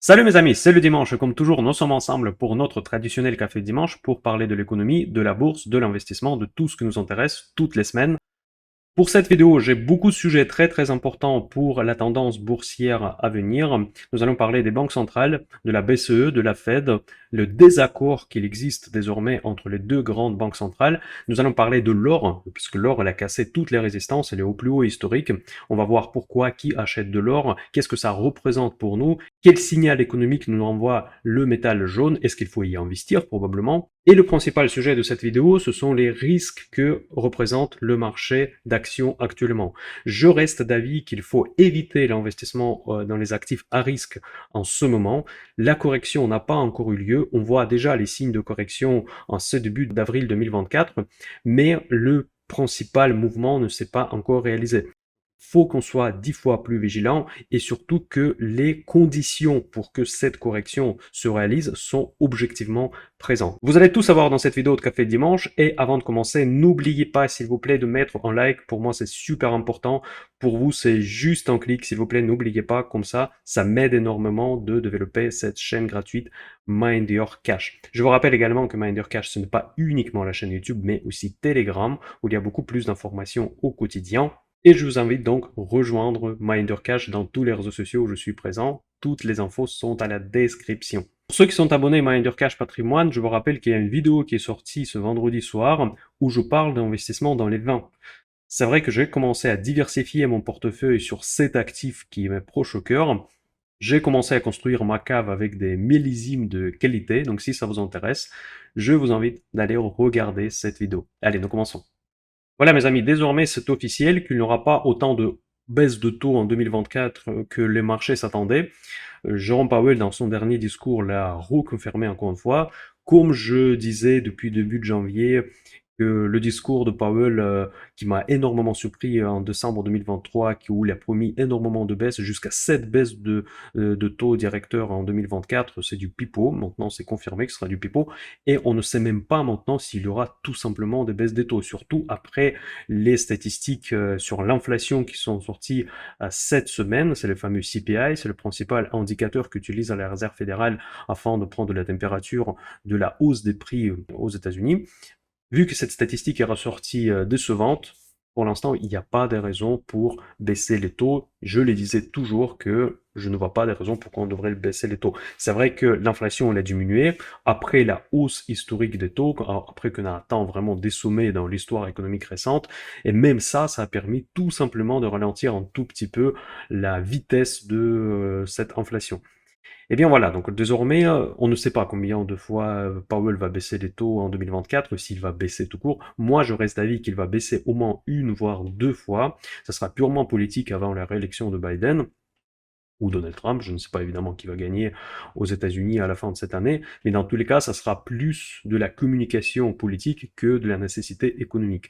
Salut mes amis, c'est le dimanche. Comme toujours, nous sommes ensemble pour notre traditionnel café dimanche pour parler de l'économie, de la bourse, de l'investissement, de tout ce qui nous intéresse toutes les semaines. Pour cette vidéo, j'ai beaucoup de sujets très importants pour la tendance boursière à venir. Nous allons parler des banques centrales, de la BCE, de la Fed, le désaccord qu'il existe désormais entre les deux grandes banques centrales. Nous allons parler de l'or, puisque l'or elle a cassé toutes les résistances, elle est au plus haut historique. On va voir pourquoi, qui achète de l'or, qu'est-ce que ça représente pour nous, quel signal économique nous envoie le métal jaune, est-ce qu'il faut y investir probablement. Et le principal sujet de cette vidéo, ce sont les risques que représente le marché d'actions actuellement. Je reste d'avis qu'il faut éviter l'investissement dans les actifs à risque en ce moment. La correction n'a pas encore eu lieu. On voit déjà les signes de correction en ce début d'avril 2024, mais le principal mouvement ne s'est pas encore réalisé. Faut qu'on soit 10 fois plus vigilant et surtout que les conditions pour que cette correction se réalise sont objectivement présentes. Vous allez tout savoir dans cette vidéo de Café Dimanche et avant de commencer, n'oubliez pas s'il vous plaît de mettre un like. Pour moi, c'est super important. Pour vous, c'est juste un clic. S'il vous plaît, n'oubliez pas. Comme ça m'aide énormément de développer cette chaîne gratuite Mind Your Cash. Je vous rappelle également que Mind Your Cash, ce n'est pas uniquement la chaîne YouTube, mais aussi Telegram où il y a beaucoup plus d'informations au quotidien. Et je vous invite donc à rejoindre MinderCash dans tous les réseaux sociaux où je suis présent. Toutes les infos sont à la description. Pour ceux qui sont abonnés à MinderCash Patrimoine, je vous rappelle qu'il y a une vidéo qui est sortie ce vendredi soir où je parle d'investissement dans les vins. C'est vrai que j'ai commencé à diversifier mon portefeuille sur 7 actifs qui m'est proche au cœur. J'ai commencé à construire ma cave avec des millésimes de qualité, donc si ça vous intéresse, je vous invite d'aller regarder cette vidéo. Allez, nous commençons. Voilà mes amis, désormais c'est officiel qu'il n'y aura pas autant de baisse de taux en 2024 que les marchés s'attendaient. Jérôme Powell, dans son dernier discours, l'a reconfirmé encore une fois. Comme je disais depuis début de janvier, que le discours de Powell, qui m'a énormément surpris en décembre 2023, où il a promis énormément de baisses, jusqu'à 7 baisses de taux directeur en 2024, c'est du pipeau. Maintenant, c'est confirmé que ce sera du pipeau. Et on ne sait même pas maintenant s'il y aura tout simplement des baisses des taux, surtout après les statistiques sur l'inflation qui sont sorties cette semaine. C'est le fameux CPI, c'est le principal indicateur qu'utilise la Réserve fédérale afin de prendre la température de la hausse des prix aux États-Unis. Vu que cette statistique est ressortie décevante, pour l'instant, il n'y a pas de raison pour baisser les taux. Je le disais toujours que je ne vois pas de raison pour qu'on devrait baisser les taux. C'est vrai que l'inflation, elle a diminué après la hausse historique des taux, après qu'on a atteint vraiment des sommets dans l'histoire économique récente. Et même ça, ça a permis tout simplement de ralentir un tout petit peu la vitesse de cette inflation. Eh bien voilà, donc désormais, on ne sait pas combien de fois Powell va baisser les taux en 2024, s'il va baisser tout court. Moi, je reste d'avis qu'il va baisser au moins une, voire deux fois. Ça sera purement politique avant la réélection de Biden ou Donald Trump, je ne sais pas évidemment qui va gagner aux États-Unis à la fin de cette année, mais dans tous les cas, ça sera plus de la communication politique que de la nécessité économique.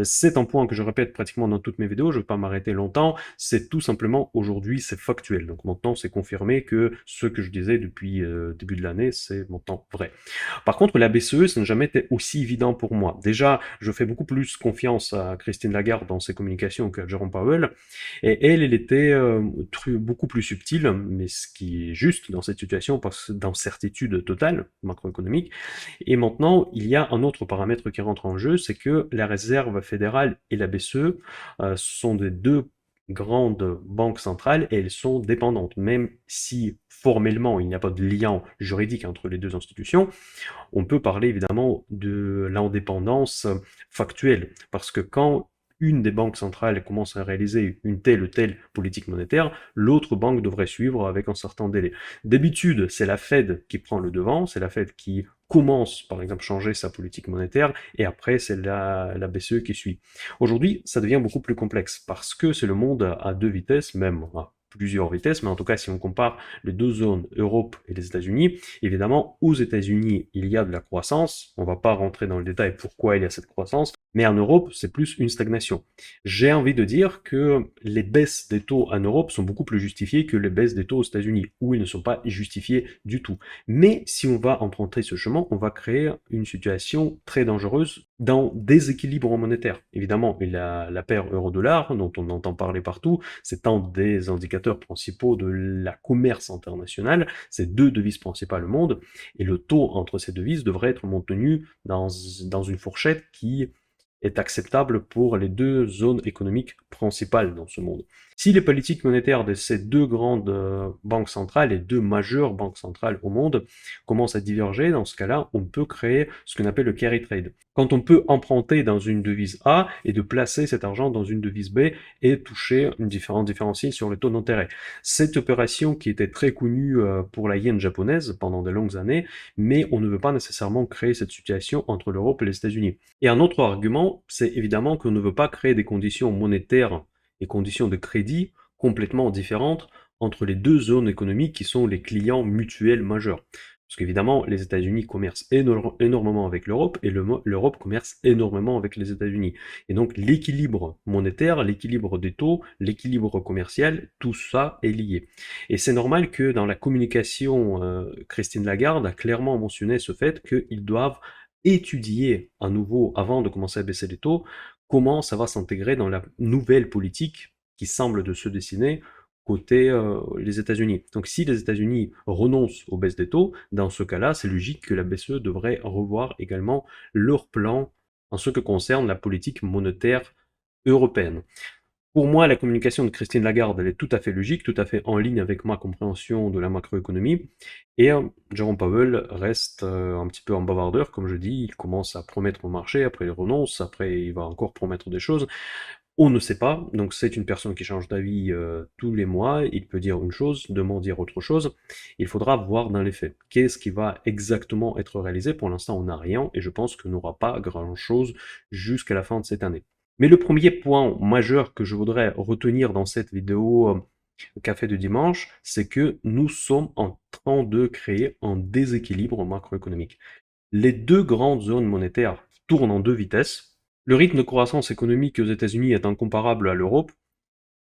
C'est un point que je répète pratiquement dans toutes mes vidéos, je ne vais pas m'arrêter longtemps, c'est tout simplement aujourd'hui, c'est factuel. Donc maintenant, c'est confirmé que ce que je disais depuis début de l'année, c'est maintenant vrai. Par contre, la BCE, ça n'a jamais été aussi évident pour moi. Déjà, je fais beaucoup plus confiance à Christine Lagarde dans ses communications qu'à Jérôme Powell, et elle était beaucoup plus subtile, mais ce qui est juste dans cette situation, parce d'incertitude totale macroéconomique. Et maintenant, il y a un autre paramètre qui rentre en jeu, c'est que la Réserve fédérale et la BCE sont des deux grandes banques centrales et elles sont dépendantes. Même si formellement il n'y a pas de lien juridique entre les deux institutions, on peut parler évidemment de l'indépendance factuelle. Parce que quand une des banques centrales commence à réaliser une telle ou telle politique monétaire, l'autre banque devrait suivre avec un certain délai. D'habitude, c'est la Fed qui prend le devant, c'est la Fed qui commence, par exemple, changer sa politique monétaire, et après, c'est la BCE qui suit. Aujourd'hui, ça devient beaucoup plus complexe, parce que c'est le monde à deux vitesses, même à plusieurs vitesses, mais en tout cas, si on compare les deux zones, Europe et les États-Unis, évidemment, aux États-Unis, il y a de la croissance. On ne va pas rentrer dans le détail pourquoi il y a cette croissance, Mais en Europe, c'est plus une stagnation. J'ai envie de dire que les baisses des taux en Europe sont beaucoup plus justifiées que les baisses des taux aux États-Unis, où ils ne sont pas justifiés du tout. Mais si on va emprunter ce chemin, on va créer une situation très dangereuse dans déséquilibre monétaire. Évidemment, il y a la paire euro-dollar, dont on entend parler partout, c'est un des indicateurs principaux de la commerce international, c'est deux devises principales au monde, et le taux entre ces devises devrait être maintenu dans une fourchette qui est acceptable pour les deux zones économiques principales dans ce monde. Si les politiques monétaires de ces deux grandes banques centrales, les deux majeures banques centrales au monde, commencent à diverger, dans ce cas-là, on peut créer ce qu'on appelle le carry trade. Quand on peut emprunter dans une devise A et de placer cet argent dans une devise B et toucher une différence différentielle sur le taux d'intérêt. Cette opération qui était très connue pour la yen japonaise pendant de longues années, mais on ne veut pas nécessairement créer cette situation entre l'Europe et les États-Unis. Et un autre argument, c'est évidemment qu'on ne veut pas créer des conditions monétaires et conditions de crédit complètement différentes entre les deux zones économiques qui sont les clients mutuels majeurs. Parce qu'évidemment, les États-Unis commercent énormément avec l'Europe et l'Europe commerce énormément avec les États-Unis. Et donc l'équilibre monétaire, l'équilibre des taux, l'équilibre commercial, tout ça est lié. Et c'est normal que dans la communication, Christine Lagarde a clairement mentionné ce fait qu'ils doivent étudier à nouveau, avant de commencer à baisser les taux, comment ça va s'intégrer dans la nouvelle politique qui semble de se dessiner côté les États-Unis. Donc si les États-Unis renoncent aux baisses des taux, dans ce cas-là, c'est logique que la BCE devrait revoir également leur plan en ce que concerne la politique monétaire européenne. Pour moi, la communication de Christine Lagarde, elle est tout à fait logique, tout à fait en ligne avec ma compréhension de la macroéconomie. Et Jérôme Powell reste un petit peu en bavardeur, comme je dis, il commence à promettre au marché, après il renonce, après il va encore promettre des choses. On ne sait pas, donc c'est une personne qui change d'avis tous les mois, il peut dire une chose, demain dire autre chose, il faudra voir dans les faits. Qu'est-ce qui va exactement être réalisé? Pour l'instant, on n'a rien, et je pense qu'on n'aura pas grand-chose jusqu'à la fin de cette année. Mais le premier point majeur que je voudrais retenir dans cette vidéo Café de dimanche, c'est que nous sommes en train de créer un déséquilibre macroéconomique. Les deux grandes zones monétaires tournent en deux vitesses. Le rythme de croissance économique aux États-Unis est incomparable à l'Europe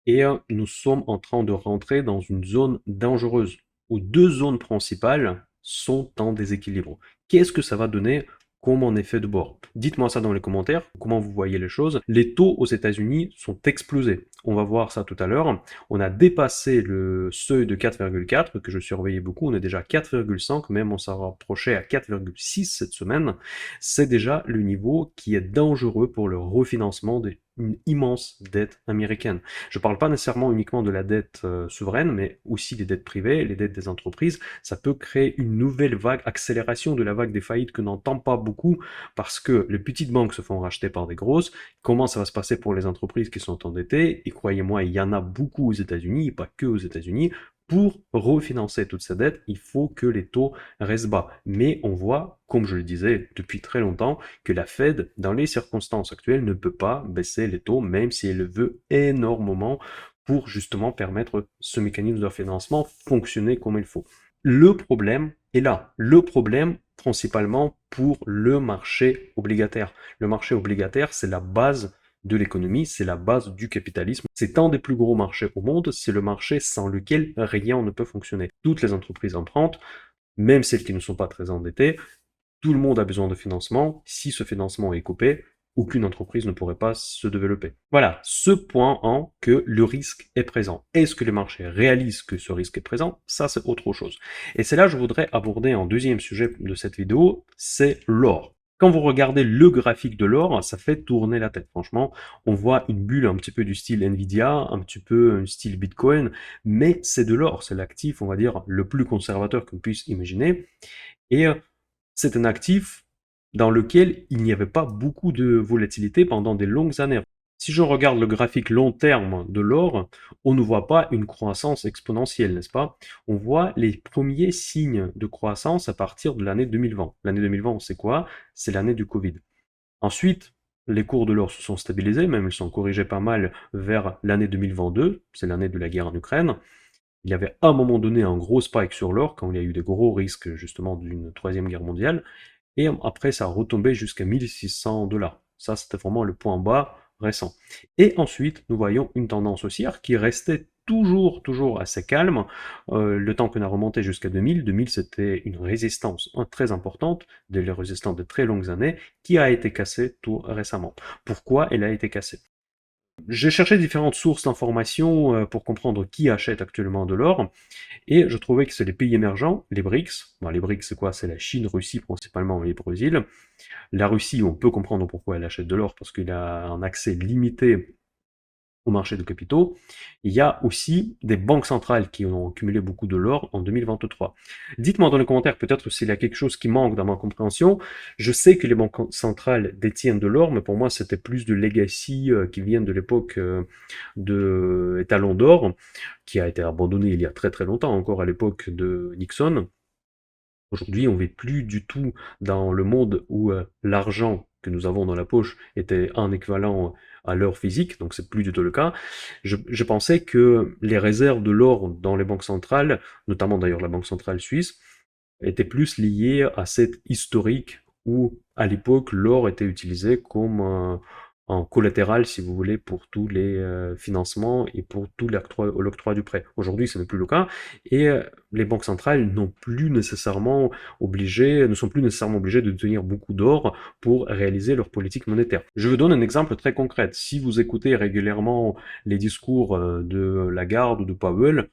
et nous sommes en train de rentrer dans une zone dangereuse où deux zones principales sont en déséquilibre. Qu'est-ce que ça va donner comme en effet de bord? Dites-moi ça dans les commentaires, comment vous voyez les choses. Les taux aux États-Unis sont explosés. On va voir ça tout à l'heure. On a dépassé le seuil de 4,4 que je surveillais beaucoup. On est déjà à 4,5, même on s'est rapproché à 4,6 cette semaine. C'est déjà le niveau qui est dangereux pour le refinancement d'une immense dette américaine. Je ne parle pas nécessairement uniquement de la dette souveraine, mais aussi des dettes privées, les dettes des entreprises. Ça peut créer une nouvelle vague, accélération de la vague des faillites que n'entend pas beaucoup parce que les petites banques se font racheter par des grosses. Comment ça va se passer pour les entreprises qui sont endettées? Et croyez-moi, il y en a beaucoup aux États-Unis, et pas que aux États-Unis. Pour refinancer toute cette dette, il faut que les taux restent bas. Mais on voit, comme je le disais depuis très longtemps, que la Fed, dans les circonstances actuelles, ne peut pas baisser les taux, même si elle le veut énormément pour justement permettre ce mécanisme de financement fonctionner comme il faut. Le problème est là. Le problème principalement pour le marché obligataire. Le marché obligataire, c'est la base de l'économie, c'est la base du capitalisme. C'est un des plus gros marchés au monde, c'est le marché sans lequel rien ne peut fonctionner. Toutes les entreprises empruntent, même celles qui ne sont pas très endettées, tout le monde a besoin de financement. Si ce financement est coupé, aucune entreprise ne pourrait pas se développer. Voilà, ce point en que le risque est présent. Est-ce que les marchés réalisent que ce risque est présent? Ça, c'est autre chose. Et c'est là que je voudrais aborder un deuxième sujet de cette vidéo, c'est l'or. Quand vous regardez le graphique de l'or, ça fait tourner la tête. Franchement, on voit une bulle un petit peu du style Nvidia, un petit peu un style Bitcoin, mais c'est de l'or, c'est l'actif, on va dire, le plus conservateur qu'on puisse imaginer. Et c'est un actif dans lequel il n'y avait pas beaucoup de volatilité pendant des longues années. Si je regarde le graphique long terme de l'or, on ne voit pas une croissance exponentielle, n'est-ce pas? On voit les premiers signes de croissance à partir de l'année 2020. L'année 2020, on sait quoi? C'est l'année du Covid. Ensuite, les cours de l'or se sont stabilisés, même ils sont corrigés pas mal vers l'année 2022, c'est l'année de la guerre en Ukraine. Il y avait à un moment donné un gros spike sur l'or, quand il y a eu des gros risques justement d'une troisième guerre mondiale, et après ça a retombé jusqu'à 1600 $. Ça, c'était vraiment le point bas récent. Et ensuite, nous voyons une tendance haussière qui restait toujours assez calme. Le temps qu'on a remonté jusqu'à 2000, 2000 c'était une résistance très importante, des résistances de très longues années, qui a été cassée tout récemment. Pourquoi elle a été cassée? J'ai cherché différentes sources d'informations pour comprendre qui achète actuellement de l'or, et je trouvais que c'est les pays émergents, les BRICS. Bon, les BRICS, c'est quoi? C'est la Chine, Russie principalement et le Brésil. La Russie, on peut comprendre pourquoi elle achète de l'or, parce qu'il a un accès limité au marché de capitaux. Il y a aussi des banques centrales qui ont accumulé beaucoup de l'or en 2023. Dites-moi dans les commentaires peut-être s'il y a quelque chose qui manque dans ma compréhension. Je sais que les banques centrales détiennent de l'or, mais pour moi c'était plus de legacy qui viennent de l'époque de étalons d'or, qui a été abandonné il y a très longtemps, encore à l'époque de Nixon. Aujourd'hui, on ne vit plus du tout dans le monde où l'argent que nous avons dans la poche était un équivalent à l'or physique, donc c'est plus du tout le cas. Je pensais que les réserves de l'or dans les banques centrales, notamment d'ailleurs la Banque centrale suisse, étaient plus liées à cette historique où, à l'époque, l'or était utilisé comme en collatéral, si vous voulez, pour tous les financements et pour tout l'octroi du prêt. Aujourd'hui, ce n'est plus le cas, et les banques centrales ne sont plus nécessairement obligées de détenir beaucoup d'or pour réaliser leur politique monétaire. Je vous donne un exemple très concret. Si vous écoutez régulièrement les discours de Lagarde ou de Powell,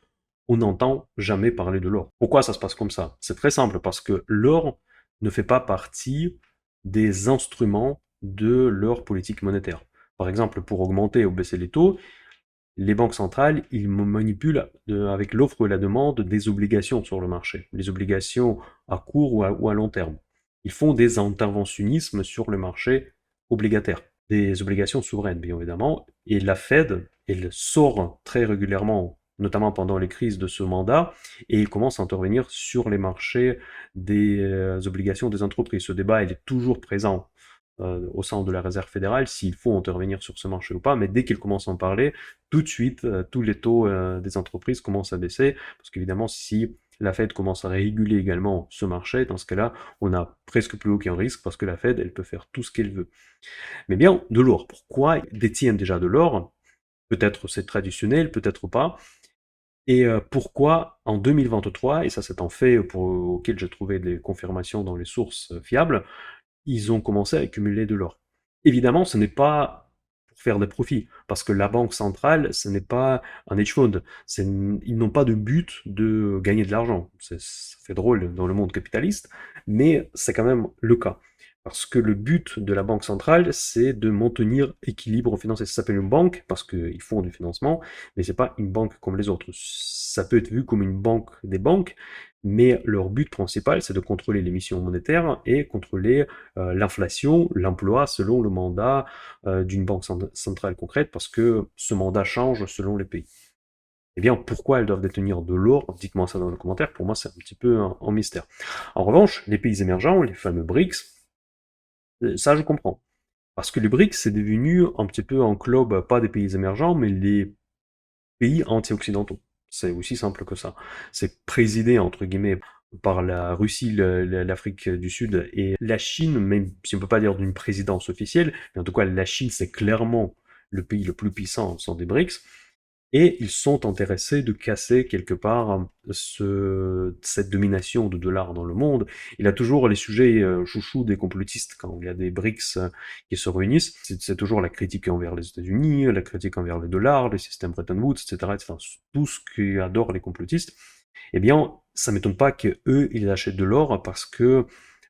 on n'entend jamais parler de l'or. Pourquoi ça se passe comme ça? C'est très simple, parce que l'or ne fait pas partie des instruments de leur politique monétaire. Par exemple, pour augmenter ou baisser les taux, les banques centrales, ils manipulent avec l'offre et la demande des obligations sur le marché, les obligations à court ou à long terme. Ils font des interventionnismes sur le marché obligataire, des obligations souveraines, bien évidemment, et la Fed, elle sort très régulièrement, notamment pendant les crises de ce mandat, et il commence à intervenir sur les marchés des obligations des entreprises. Ce débat, il est toujours présent au sein de la réserve fédérale, s'il faut intervenir sur ce marché ou pas, mais dès qu'il commence à en parler, tout de suite, tous les taux des entreprises commencent à baisser, parce qu'évidemment, si la Fed commence à réguler également ce marché, dans ce cas-là, on n'a presque plus aucun risque, parce que la Fed, elle peut faire tout ce qu'elle veut. Mais bien, de l'or, pourquoi ils détiennent déjà de l'or? Peut-être c'est traditionnel, peut-être pas. Et pourquoi en 2023, et ça c'est un fait auquel j'ai trouvé des confirmations dans les sources fiables, ils ont commencé à accumuler de l'or. Évidemment, ce n'est pas pour faire des profits, parce que la banque centrale, ce n'est pas un hedge fund. Ils n'ont pas de but de gagner de l'argent. Ça fait drôle dans le monde capitaliste, mais c'est quand même le cas. Parce que le but de la banque centrale, c'est de maintenir équilibre financier. Ça s'appelle une banque parce qu'ils font du financement, mais c'est pas une banque comme les autres. Ça peut être vu comme une banque des banques, mais leur but principal, c'est de contrôler l'émission monétaire et contrôler l'inflation, l'emploi selon le mandat d'une banque centrale concrète, parce que ce mandat change selon les pays. Eh bien, pourquoi elles doivent détenir de l'or? Dites-moi ça dans les commentaires, pour moi c'est un petit peu un mystère. En revanche, les pays émergents, les fameux BRICS, ça je comprends. Parce que les BRICS, c'est devenu un petit peu un club, pas des pays émergents, mais les pays anti-occidentaux. C'est aussi simple que ça. C'est présidé, entre guillemets, par la Russie, l'Afrique du Sud et la Chine, même si on ne peut pas dire d'une présidence officielle, mais en tout cas, la Chine, c'est clairement le pays le plus puissant sans des BRICS. Et ils sont intéressés de casser quelque part cette domination de dollars dans le monde. Il a toujours les sujets chouchous des complotistes quand il y a des BRICS qui se réunissent. C'est toujours la critique envers les États-Unis, la critique envers le dollar, le système Bretton Woods, etc., etc. Tout ce qu'adorent les complotistes. Eh bien, ça m'étonne pas qu'eux, ils achètent de l'or parce que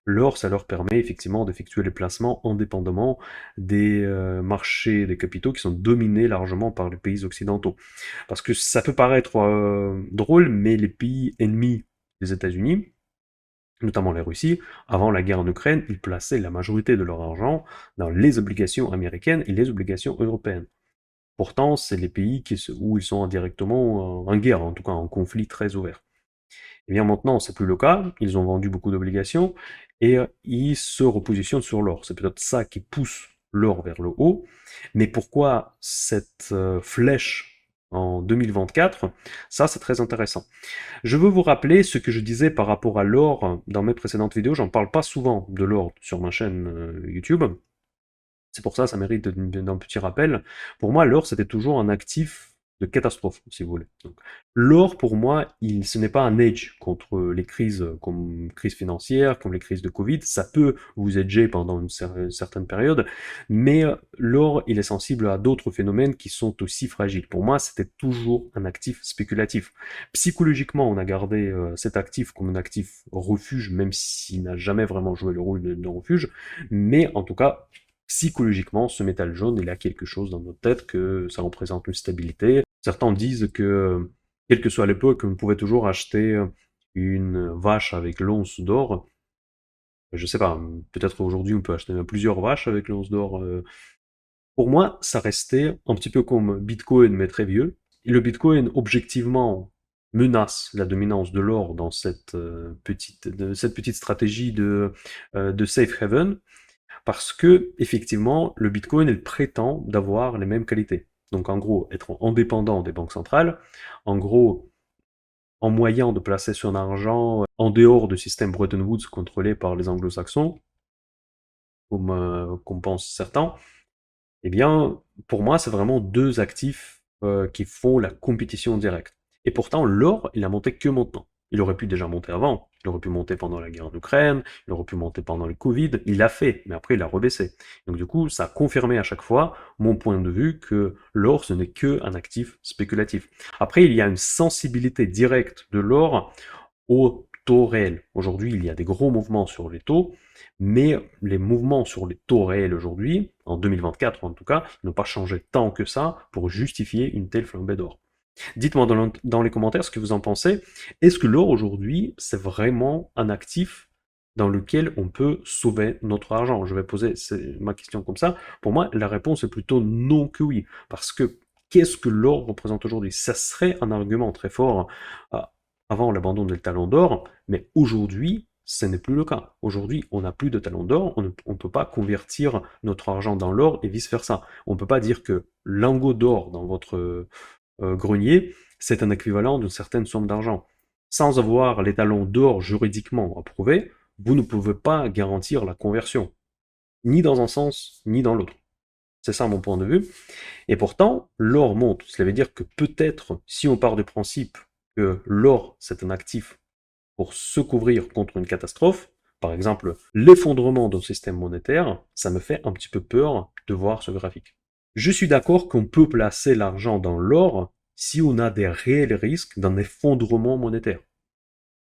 l'or, ça leur permet effectivement d'effectuer les placements indépendamment des marchés des capitaux qui sont dominés largement par les pays occidentaux. Parce que ça peut paraître drôle, mais les pays ennemis des États-Unis, notamment la Russie, avant la guerre en Ukraine, ils plaçaient la majorité de leur argent dans les obligations américaines et les obligations européennes. Pourtant, c'est les pays où ils sont indirectement en guerre, en tout cas en conflit très ouvert. Et bien maintenant, c'est plus le cas, ils ont vendu beaucoup d'obligations, et ils se repositionnent sur l'or. C'est peut-être ça qui pousse l'or vers le haut. Mais pourquoi cette flèche en 2024? Ça, c'est très intéressant. Je veux vous rappeler ce que je disais par rapport à l'or dans mes précédentes vidéos. J'en parle pas souvent de l'or sur ma chaîne YouTube. C'est pour ça mérite d'un petit rappel. Pour moi, l'or, c'était toujours un actif de catastrophe, si vous voulez. Donc, l'or, pour moi, ce n'est pas un hedge contre les crises comme crise financière, comme les crises de Covid. Ça peut vous hedger pendant une certaine période, mais l'or, il est sensible à d'autres phénomènes qui sont aussi fragiles. Pour moi, c'était toujours un actif spéculatif. Psychologiquement, on a gardé cet actif comme un actif refuge, même s'il n'a jamais vraiment joué le rôle de refuge. Mais en tout cas, psychologiquement, ce métal jaune, il a quelque chose dans notre tête, que ça représente une stabilité. Certains disent que, quelle que soit l'époque, on pouvait toujours acheter une vache avec l'once d'or. Je sais pas, peut-être aujourd'hui on peut acheter plusieurs vaches avec l'once d'or. Pour moi, ça restait un petit peu comme Bitcoin, mais très vieux. Et le Bitcoin, objectivement, menace la dominance de l'or dans cette petite stratégie de safe haven. Parce que, effectivement, le Bitcoin, il prétend d'avoir les mêmes qualités. Donc, en gros, être indépendant des banques centrales, en gros, en moyen de placer son argent en dehors du système Bretton Woods contrôlé par les anglo-saxons, comme pensent certains, eh bien, pour moi, c'est vraiment deux actifs qui font la compétition directe. Et pourtant, l'or, il a monté que maintenant. Il aurait pu déjà monter avant. Il aurait pu monter pendant la guerre d'Ukraine, il aurait pu monter pendant le Covid. Il l'a fait, mais après, il a rebaissé. Donc du coup, ça a confirmé à chaque fois mon point de vue que l'or, ce n'est qu'un actif spéculatif. Après, il y a une sensibilité directe de l'or au taux réel. Aujourd'hui, il y a des gros mouvements sur les taux, mais les mouvements sur les taux réels aujourd'hui, en 2024 en tout cas, n'ont pas changé tant que ça pour justifier une telle flambée d'or. Dites-moi dans les commentaires ce que vous en pensez. Est-ce que l'or aujourd'hui, c'est vraiment un actif dans lequel on peut sauver notre argent? Je vais poser ma question comme ça. Pour moi, la réponse est plutôt non que oui. Parce que qu'est-ce que l'or représente aujourd'hui? Ça serait un argument très fort avant l'abandon des talons d'or, mais aujourd'hui, ce n'est plus le cas. Aujourd'hui, on n'a plus de talons d'or, on ne peut pas convertir notre argent dans l'or et vice-versa. On ne peut pas dire que lingot d'or dans votre grenier, c'est un équivalent d'une certaine somme d'argent. Sans avoir les talons d'or juridiquement approuvés, vous ne pouvez pas garantir la conversion, ni dans un sens, ni dans l'autre. C'est ça mon point de vue. Et pourtant, l'or monte. Cela veut dire que peut-être, si on part du principe que l'or, c'est un actif pour se couvrir contre une catastrophe, par exemple l'effondrement d'un système monétaire, ça me fait un petit peu peur de voir ce graphique. Je suis d'accord qu'on peut placer l'argent dans l'or si on a des réels risques d'un effondrement monétaire.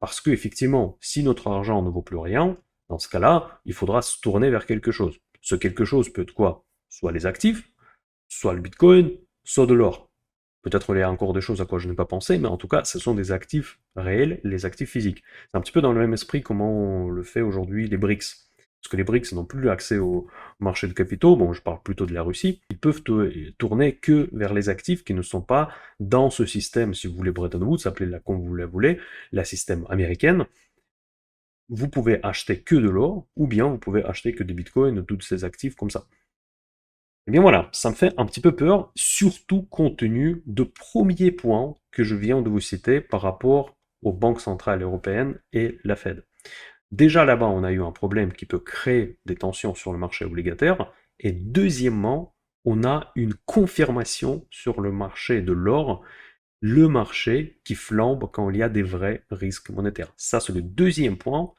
Parce que, effectivement, si notre argent ne vaut plus rien, dans ce cas-là, il faudra se tourner vers quelque chose. Ce quelque chose peut être quoi? Soit les actifs, soit le Bitcoin, soit de l'or. Peut-être il y a encore des choses à quoi je n'ai pas pensé, mais en tout cas, ce sont des actifs réels, les actifs physiques. C'est un petit peu dans le même esprit comment on le fait aujourd'hui les BRICS. Parce que les BRICS n'ont plus accès au marché de capitaux, bon, je parle plutôt de la Russie, ils peuvent tourner que vers les actifs qui ne sont pas dans ce système, si vous voulez, Bretton Woods, appelez-la comme vous la voulez, la système américaine. Vous pouvez acheter que de l'or, ou bien vous pouvez acheter que des bitcoins, tous ces actifs comme ça. Eh bien voilà, ça me fait un petit peu peur, surtout compte tenu de premiers points que je viens de vous citer par rapport aux banques centrales européennes et la Fed. Déjà là-bas, on a eu un problème qui peut créer des tensions sur le marché obligataire, et deuxièmement, on a une confirmation sur le marché de l'or, le marché qui flambe quand il y a des vrais risques monétaires. Ça, c'est le deuxième point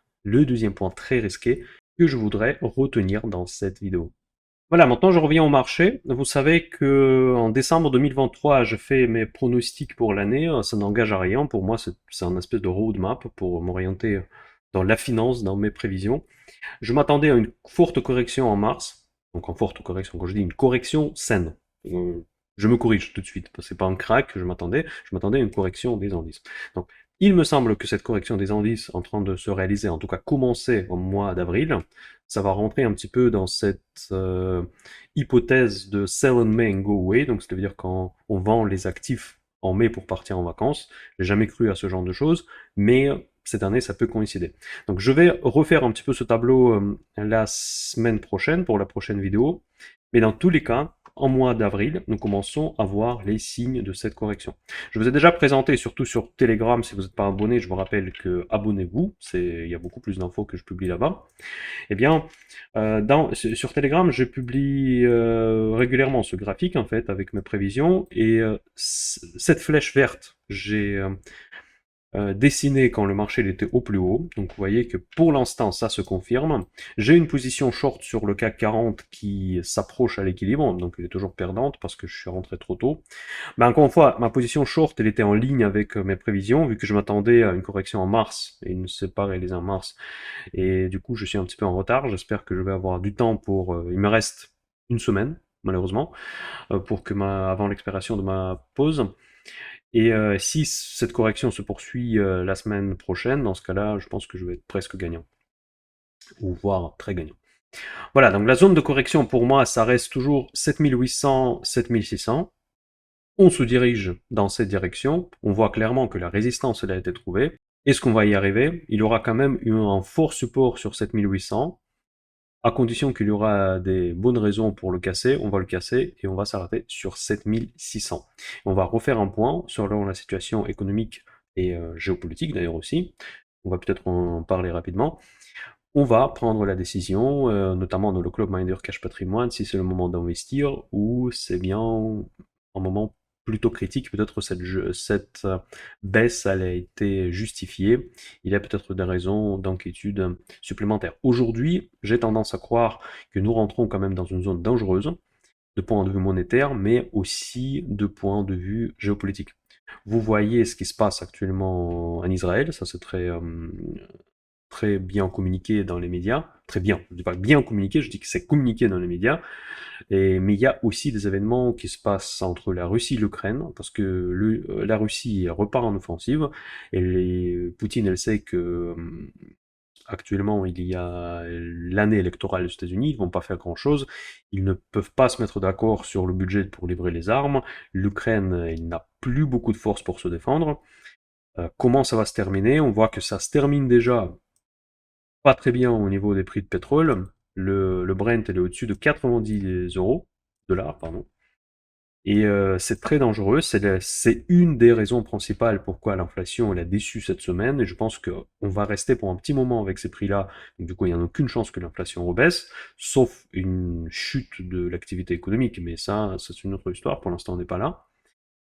très risqué que je voudrais retenir dans cette vidéo. Voilà, maintenant je reviens au marché. Vous savez que en décembre 2023, je fais mes pronostics pour l'année. Ça n'engage à rien. Pour moi, c'est un espèce de roadmap pour m'orienter dans la finance, dans mes prévisions. Je m'attendais à une forte correction en mars. Donc en forte correction, quand je dis une correction saine. Euh, Je me corrige tout de suite, parce que c'est pas un crack que je m'attendais à une correction des indices. Donc il me semble que cette correction des indices en train de se réaliser, en tout cas commencer au mois d'avril, ça va rentrer un petit peu dans cette hypothèse de sell in May and go away, donc c'est-à-dire quand on vend les actifs en mai pour partir en vacances. J'ai jamais cru à ce genre de choses, mais cette année ça peut coïncider. Donc je vais refaire un petit peu ce tableau la semaine prochaine pour la prochaine vidéo, mais dans tous les cas, en mois d'avril, nous commençons à voir les signes de cette correction. Je vous ai déjà présenté, surtout sur Telegram, si vous n'êtes pas abonné, je vous rappelle que abonnez-vous, il y a beaucoup plus d'infos que je publie là-bas. Eh bien, sur Telegram, je publie régulièrement ce graphique, en fait, avec mes prévisions, et cette flèche verte, j'ai dessiné quand le marché était au plus haut. Donc vous voyez que pour l'instant, ça se confirme. J'ai une position short sur le CAC 40 qui s'approche à l'équilibre, donc elle est toujours perdante parce que je suis rentré trop tôt. Mais encore une fois, ma position short, elle était en ligne avec mes prévisions, vu que je m'attendais à une correction en mars, et il ne s'est pas réalisé en mars. Et du coup, je suis un petit peu en retard. J'espère que je vais avoir du temps pour... il me reste une semaine, malheureusement, pour que avant l'expiration de ma pause. Et si cette correction se poursuit la semaine prochaine, dans ce cas-là, je pense que je vais être presque gagnant. Ou voire très gagnant. Voilà, donc la zone de correction pour moi, ça reste toujours 7800, 7600. On se dirige dans cette direction. On voit clairement que la résistance elle a été trouvée. Est-ce qu'on va y arriver? Il y aura quand même un fort support sur 7800. À condition qu'il y aura des bonnes raisons pour le casser, on va le casser et on va s'arrêter sur 7600. On va refaire un point sur la situation économique et géopolitique d'ailleurs aussi. On va peut-être en parler rapidement. On va prendre la décision, notamment dans le Club Minder Cash Patrimoine, si c'est le moment d'investir ou c'est bien un moment plutôt critique. Peut-être cette baisse elle a été justifiée. Il y a peut-être des raisons d'inquiétude supplémentaires. Aujourd'hui, j'ai tendance à croire que nous rentrons quand même dans une zone dangereuse, de point de vue monétaire, mais aussi de point de vue géopolitique. Vous voyez ce qui se passe actuellement en Israël, ça c'est très bien communiqué dans les médias, très bien, je ne dis pas bien communiqué, je dis que c'est communiqué dans les médias, mais il y a aussi des événements qui se passent entre la Russie et l'Ukraine, parce que la Russie repart en offensive, et Poutine, elle sait que actuellement il y a l'année électorale aux États-Unis, ils vont pas faire grand-chose, ils ne peuvent pas se mettre d'accord sur le budget pour livrer les armes, l'Ukraine, elle n'a plus beaucoup de force pour se défendre. Comment ça va se terminer? On voit que ça se termine déjà pas très bien au niveau des prix de pétrole. Le Brent elle est au-dessus de 90 euros, dollars, pardon. Et c'est très dangereux. C'est une des raisons principales pourquoi l'inflation elle a déçu cette semaine. Et je pense qu'on va rester pour un petit moment avec ces prix-là. Donc, du coup, il n'y a aucune chance que l'inflation rebaisse, sauf une chute de l'activité économique. Mais ça, c'est une autre histoire. Pour l'instant, on n'est pas là.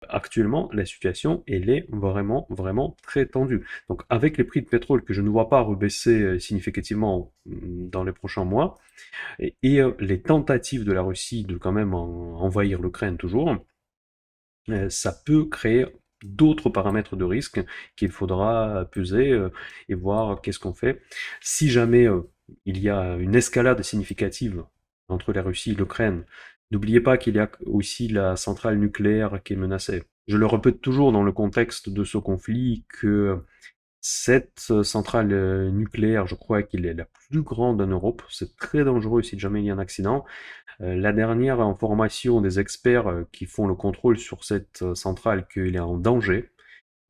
Actuellement, la situation, elle est vraiment, vraiment très tendue. Donc, avec les prix de pétrole que je ne vois pas rebaisser significativement dans les prochains mois, et les tentatives de la Russie de quand même envahir l'Ukraine toujours, ça peut créer d'autres paramètres de risque qu'il faudra peser et voir qu'est-ce qu'on fait. Si jamais il y a une escalade significative entre la Russie et l'Ukraine, n'oubliez pas qu'il y a aussi la centrale nucléaire qui est menacée. Je le répète toujours dans le contexte de ce conflit que cette centrale nucléaire, je crois qu'elle est la plus grande en Europe. C'est très dangereux si jamais il y a un accident. La dernière information des experts qui font le contrôle sur cette centrale qu'il est en danger.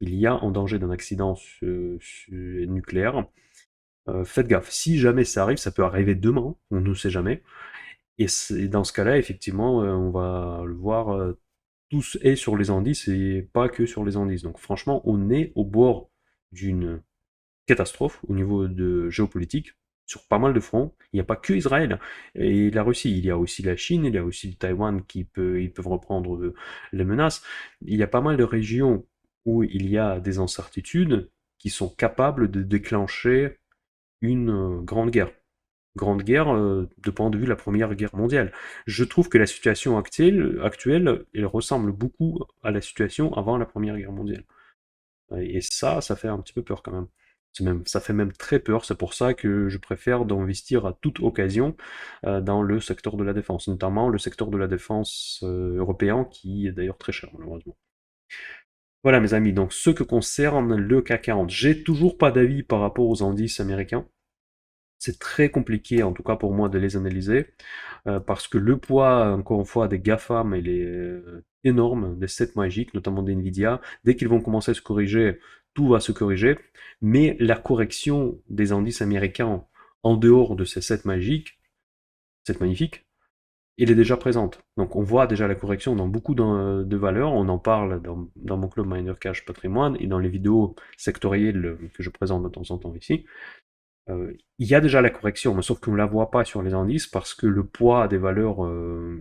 Il y a en danger d'un accident nucléaire. Faites gaffe, si jamais ça arrive, ça peut arriver demain, on ne sait jamais. Et dans ce cas-là, effectivement, on va le voir tous et sur les indices et pas que sur les indices. Donc franchement, on est au bord d'une catastrophe au niveau de géopolitique sur pas mal de fronts. Il n'y a pas que Israël et la Russie, il y a aussi la Chine, il y a aussi Taïwan ils peuvent reprendre les menaces. Il y a pas mal de régions où il y a des incertitudes qui sont capables de déclencher une grande guerre. Grande guerre de point de vue de la Première Guerre mondiale. Je trouve que la situation actuelle, elle ressemble beaucoup à la situation avant la Première Guerre mondiale. Et ça fait un petit peu peur quand même. Ça fait même très peur, c'est pour ça que je préfère d'investir à toute occasion dans le secteur de la défense, notamment le secteur de la défense européen qui est d'ailleurs très cher malheureusement. Voilà mes amis, donc ce que concerne le CAC 40, j'ai toujours pas d'avis par rapport aux indices américains. C'est très compliqué, en tout cas pour moi, de les analyser, parce que le poids, encore une fois, des GAFAM, il est énorme, des 7 magiques, notamment des Nvidia. Dès qu'ils vont commencer à se corriger, tout va se corriger, mais la correction des indices américains en dehors de ces 7 magiques, 7 magnifiques, elle est déjà présente. Donc on voit déjà la correction dans beaucoup de valeurs, on en parle dans mon club Miner Cash Patrimoine et dans les vidéos sectorielles que je présente de temps en temps ici. Il y a déjà la correction, mais sauf qu'on ne la voit pas sur les indices parce que le poids des valeurs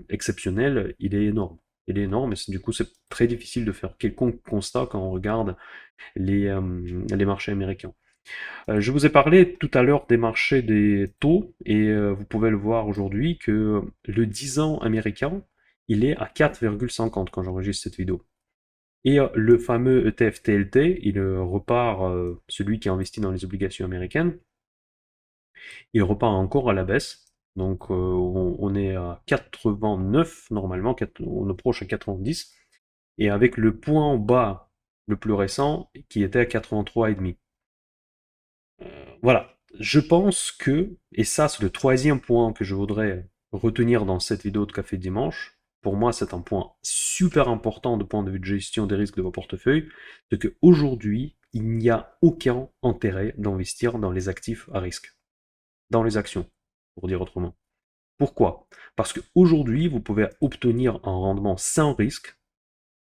exceptionnelles, il est énorme. Il est énorme et du coup c'est très difficile de faire quelconque constat quand on regarde les marchés américains. Je vous ai parlé tout à l'heure des marchés des taux et vous pouvez le voir aujourd'hui que le 10 ans américain, il est à 4,50 quand j'enregistre cette vidéo. Et le fameux ETF TLT, il repart, celui qui investit dans les obligations américaines, il repart encore à la baisse. Donc on est à 89 normalement, on approche à 90. Et avec le point en bas le plus récent qui était à 83,5. Voilà, je pense que, et ça c'est le troisième point que je voudrais retenir dans cette vidéo de Café Dimanche, pour moi c'est un point super important de point de vue de gestion des risques de vos portefeuilles, c'est qu'aujourd'hui, il n'y a aucun intérêt d'investir dans les actifs à risque, dans les actions, pour dire autrement. Pourquoi? Parce qu'aujourd'hui, vous pouvez obtenir un rendement sans risque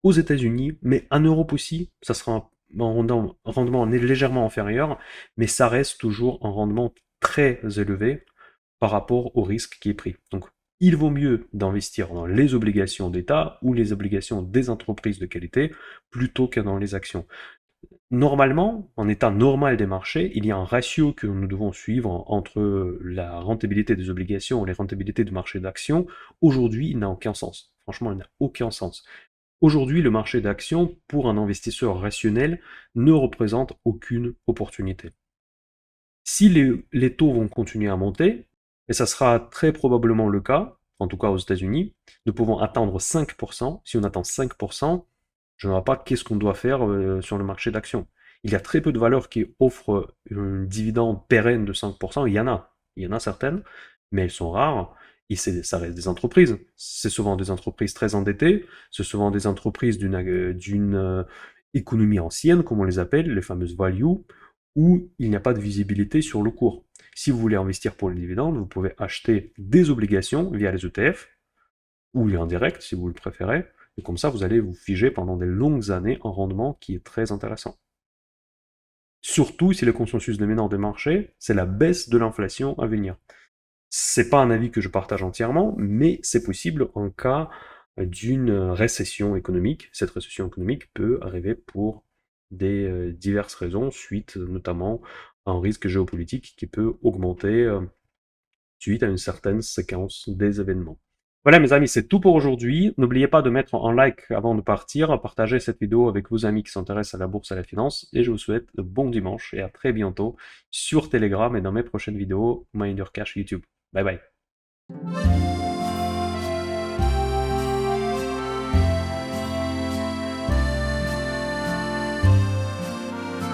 aux États-Unis, mais en Europe aussi, ça sera un rendement légèrement inférieur, mais ça reste toujours un rendement très élevé par rapport au risque qui est pris. Donc, il vaut mieux d'investir dans les obligations d'État ou les obligations des entreprises de qualité plutôt que dans les actions. Normalement, en état normal des marchés, il y a un ratio que nous devons suivre entre la rentabilité des obligations et les rentabilités du marché d'actions. Aujourd'hui, il n'a aucun sens. Franchement, il n'a aucun sens. Aujourd'hui, le marché d'actions, pour un investisseur rationnel, ne représente aucune opportunité. Si les taux vont continuer à monter, et ça sera très probablement le cas, en tout cas aux États-Unis, nous pouvons atteindre 5%. Si on atteint 5%, je ne vois pas qu'est-ce qu'on doit faire sur le marché d'actions. Il y a très peu de valeurs qui offrent un dividende pérenne de 5%. Il y en a certaines, mais elles sont rares. Et ça reste des entreprises. C'est souvent des entreprises très endettées. C'est souvent des entreprises d'une économie ancienne, comme on les appelle, les fameuses value, où il n'y a pas de visibilité sur le cours. Si vous voulez investir pour les dividendes, vous pouvez acheter des obligations via les ETF, ou en direct si vous le préférez, et comme ça vous allez vous figer pendant des longues années un rendement qui est très intéressant. Surtout si le consensus dominant des marchés, c'est la baisse de l'inflation à venir. C'est pas un avis que je partage entièrement, mais c'est possible en cas d'une récession économique. Cette récession économique peut arriver pour des diverses raisons, suite notamment à un risque géopolitique qui peut augmenter suite à une certaine séquence des événements. Voilà mes amis, c'est tout pour aujourd'hui. N'oubliez pas de mettre un like avant de partir, partager cette vidéo avec vos amis qui s'intéressent à la bourse et à la finance, et je vous souhaite un bon dimanche et à très bientôt sur Telegram et dans mes prochaines vidéos Mind Your Cash YouTube. Bye bye.